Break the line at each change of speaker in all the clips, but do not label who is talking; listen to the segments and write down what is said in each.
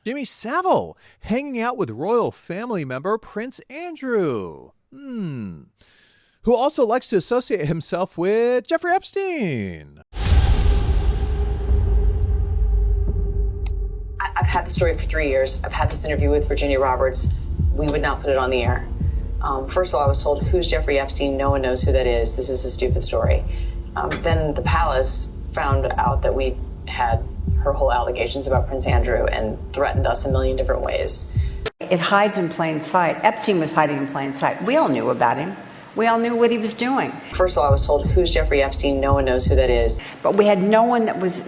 Jimmy Savile hanging out with royal family member Prince Andrew. Who also likes to associate himself with Jeffrey Epstein.
I've had the story for 3 years. I've had this interview with Virginia Roberts. We would not put it on the air. First of all, I was told, who's Jeffrey Epstein? No one knows who that is. This is a stupid story. Then the palace found out that we had her whole allegations about Prince Andrew and threatened us a million different ways.
It hides in plain sight. Epstein was hiding in plain sight. We all knew about him. We all knew what he was doing.
First of all, I was told, who's Jeffrey Epstein? No one knows who that is.
But we had no one that was,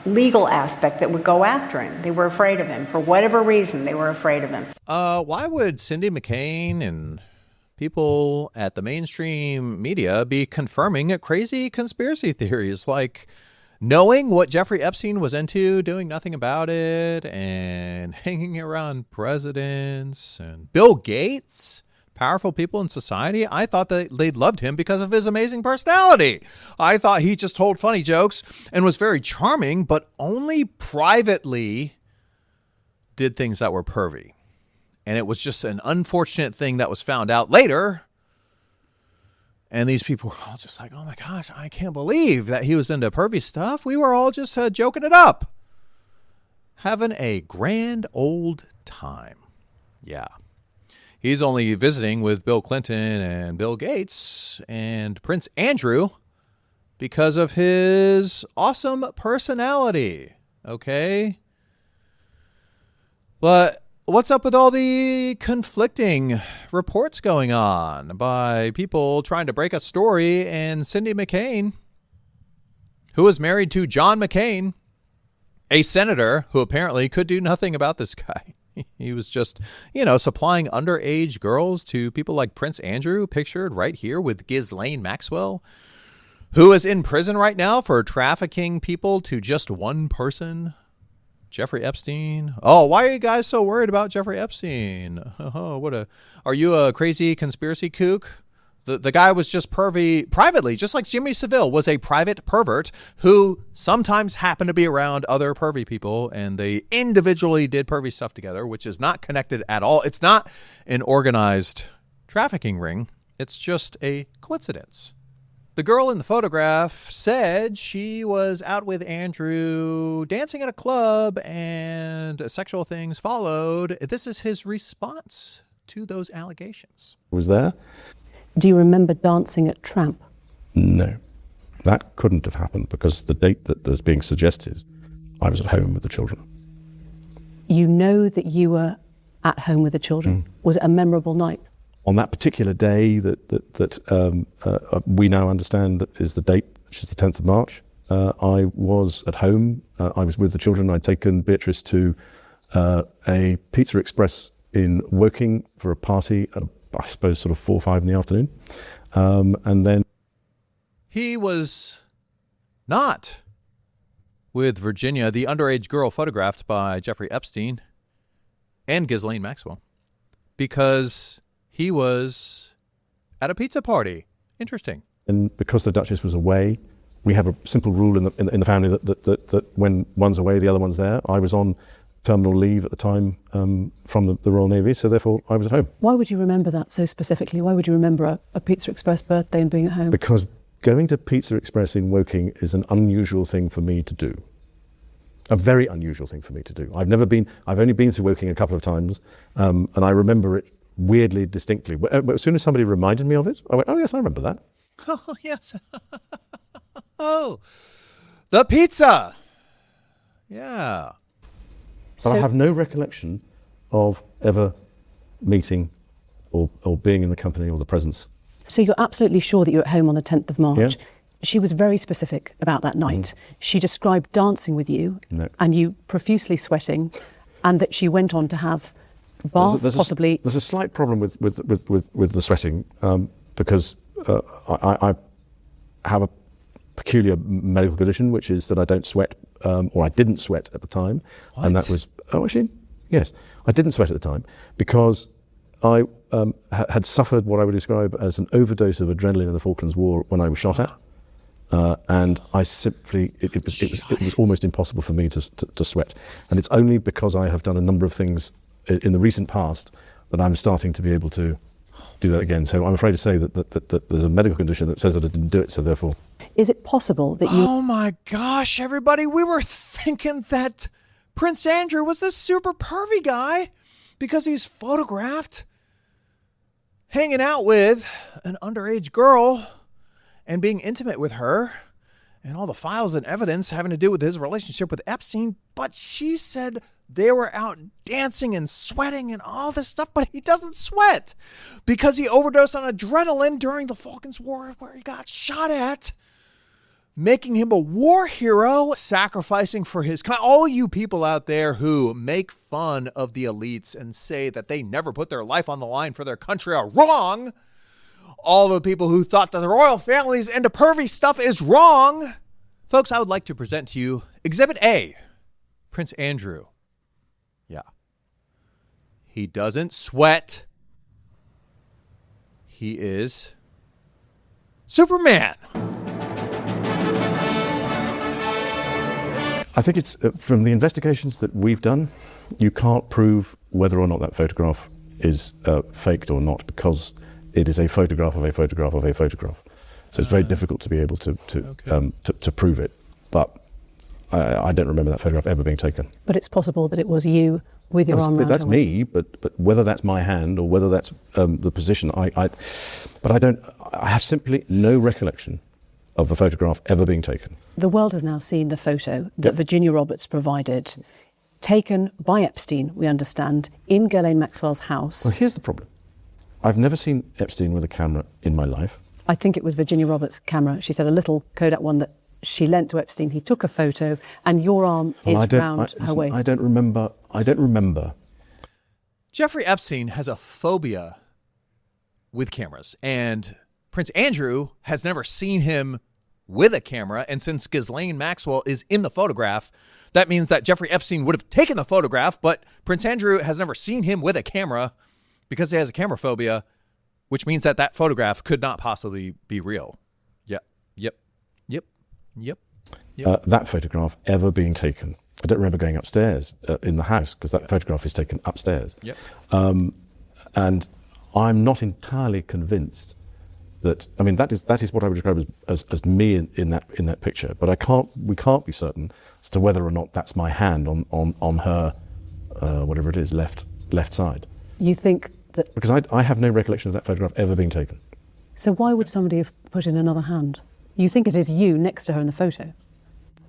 legal aspect that would go after him. They were afraid of him. For whatever reason, they were afraid of him.
Why would Cindy McCain and people at the mainstream media be confirming crazy conspiracy theories, like knowing what Jeffrey Epstein was into, doing nothing about it, and hanging around presidents and Bill Gates, powerful people in society? I thought that they loved him because of his amazing personality. I thought he just told funny jokes and was very charming, but only privately did things that were pervy. And it was just an unfortunate thing that was found out later. And these people were all just like, oh my gosh, I can't believe that he was into pervy stuff. We were all just joking it up. Having a grand old time. Yeah. He's only visiting with Bill Clinton and Bill Gates and Prince Andrew because of his awesome personality. Okay? But what's up with all the conflicting reports going on by people trying to break a story? And Cindy McCain, who is married to John McCain, a senator who apparently could do nothing about this guy. He was just, supplying underage girls to people like Prince Andrew, pictured right here with Ghislaine Maxwell, who is in prison right now for trafficking people to just one person. Jeffrey Epstein. Oh, why are you guys so worried about Jeffrey Epstein? Oh, are you a crazy conspiracy kook? The guy was just pervy privately, just like Jimmy Savile was a private pervert who sometimes happened to be around other pervy people, and they individually did pervy stuff together, which is not connected at all. It's not an organized trafficking ring. It's just a coincidence. The girl in the photograph said she was out with Andrew dancing at a club and sexual things followed. This is his response to those allegations.
Was there?
Do you remember dancing at Tramp?
No, that couldn't have happened because the date that is being suggested, I was at home with the children.
You know that you were at home with the children. Was it a memorable night?
On that particular day that we now understand that is the date, which is the 10th of March, I was at home. I was with the children. I'd taken Beatrice to a Pizza Express in Woking for a party at, I suppose, sort of 4 or 5 in the afternoon. And then
he was not with Virginia, the underage girl photographed by Jeffrey Epstein and Ghislaine Maxwell, because he was at a pizza party. Interesting.
And because the Duchess was away, we have a simple rule in the family that when one's away, the other one's there. I was on terminal leave at the time from the Royal Navy, so therefore I was at home.
Why would you remember that so specifically? Why would you remember a Pizza Express birthday and being at home?
Because going to Pizza Express in Woking is an unusual thing for me to do. A very unusual thing for me to do. I've only been to Woking a couple of times, and I remember it weirdly distinctly. As soon as somebody reminded me of it, I went, oh yes, I remember that.
Oh, yes. Oh, the pizza. Yeah.
But I have no recollection of ever meeting or being in the company or the presence.
So you're absolutely sure that you're at home on the 10th of March?
Yeah.
She was very specific about that night. She described dancing with you and you profusely sweating, and that she went on to have bath, possibly.
There's a slight problem with the sweating because I have a peculiar medical condition, which is that I don't sweat, or I didn't sweat at the time.
What?
And that was, actually, yes, I didn't sweat at the time because I had suffered what I would describe as an overdose of adrenaline in the Falklands War when I was shot at. And I simply, it was almost impossible for me to sweat. And it's only because I have done a number of things in the recent past that I'm starting to be able to do that again. So I'm afraid to say that there's a medical condition that says that I didn't do it, so therefore.
Is it possible that you...
Oh my gosh, everybody, we were thinking that Prince Andrew was this super pervy guy because he's photographed hanging out with an underage girl and being intimate with her and all the files and evidence having to do with his relationship with Epstein. But she said they were out dancing and sweating and all this stuff, but he doesn't sweat because he overdosed on adrenaline during the Falklands War where he got shot at, making him a war hero, sacrificing for his kind. All you people out there who make fun of the elites and say that they never put their life on the line for their country are wrong. All the people who thought that the royal family's into pervy stuff is wrong. Folks, I would like to present to you Exhibit A, Prince Andrew. Yeah. He doesn't sweat. He is Superman.
I think it's from the investigations that we've done, you can't prove whether or not that photograph is faked or not because it is a photograph of a photograph of a photograph. So it's very difficult to be able to prove it. But I don't remember that photograph ever being taken.
But it's possible that it was you with your arm around
That's
her
me, but whether that's my hand or whether that's the position, I have simply no recollection of a photograph ever being taken.
The world has now seen the photo that Virginia Roberts provided, taken by Epstein, we understand, in Ghislaine Maxwell's house.
Well, here's the problem. I've never seen Epstein with a camera in my life.
I think it was Virginia Roberts' camera. She said a little Kodak one that she lent to Epstein. He took a photo and your arm is round her waist.
I don't remember.
Jeffrey Epstein has a phobia with cameras, and Prince Andrew has never seen him with a camera. And since Ghislaine Maxwell is in the photograph, that means that Jeffrey Epstein would have taken the photograph, but Prince Andrew has never seen him with a camera because he has a camera phobia, which means that that photograph could not possibly be real. Yep.
That photograph ever being taken. I don't remember going upstairs in the house because that photograph is taken upstairs.
Yep.
And I'm not entirely convinced that, I mean, that is what I would describe as me in that picture. But we can't be certain as to whether or not that's my hand on her, whatever it is, left side.
You think that...
Because I have no recollection of that photograph ever being taken.
So why would somebody have put in another hand? You think it is you next to her in the photo?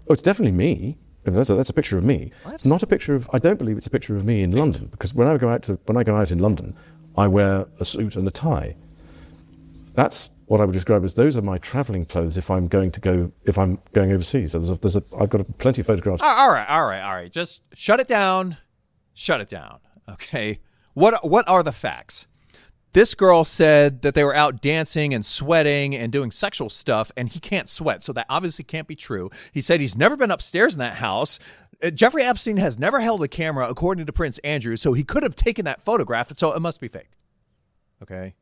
Oh, it's definitely me. I mean, that's a picture of me. What? It's not a picture of... I don't believe it's a picture of me in London, because when I go out in London, I wear a suit and a tie. That's what I would describe as those are my travelling clothes if I'm going overseas. So I've got plenty of photographs.
All right. Just shut it down. Okay. What are the facts? This girl said that they were out dancing and sweating and doing sexual stuff, and he can't sweat, so that obviously can't be true. He said he's never been upstairs in that house. Jeffrey Epstein has never held a camera, according to Prince Andrew, so he could have taken that photograph, so it must be fake. Okay?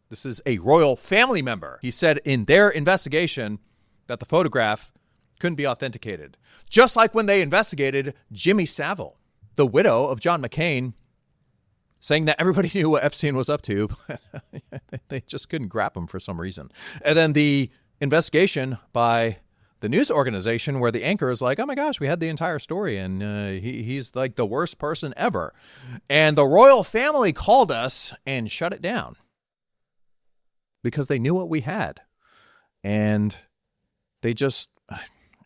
This is a royal family member. He said in their investigation that the photograph couldn't be authenticated. Just like when they investigated Jimmy Savile, the widow of John McCain, saying that everybody knew what Epstein was up to, but they just couldn't grab him for some reason. And then the investigation by the news organization where the anchor is like, oh my gosh, we had the entire story, and he's like the worst person ever. And the royal family called us and shut it down because they knew what we had. And they just...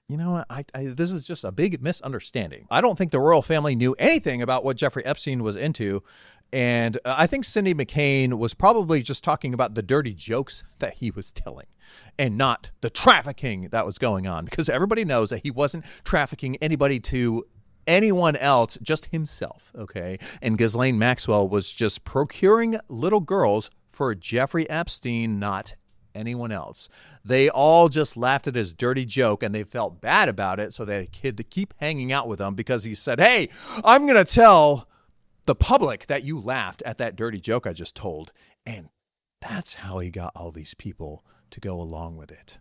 You know, this is just a big misunderstanding. I don't think the royal family knew anything about what Jeffrey Epstein was into. And I think Cindy McCain was probably just talking about the dirty jokes that he was telling and not the trafficking that was going on, because everybody knows that he wasn't trafficking anybody to anyone else, just himself. Okay. And Ghislaine Maxwell was just procuring little girls for Jeffrey Epstein, not anyone else. They all just laughed at his dirty joke and they felt bad about it. So they had a kid to keep hanging out with him because he said, hey, I'm going to tell the public that you laughed at that dirty joke I just told. And that's how he got all these people to go along with it.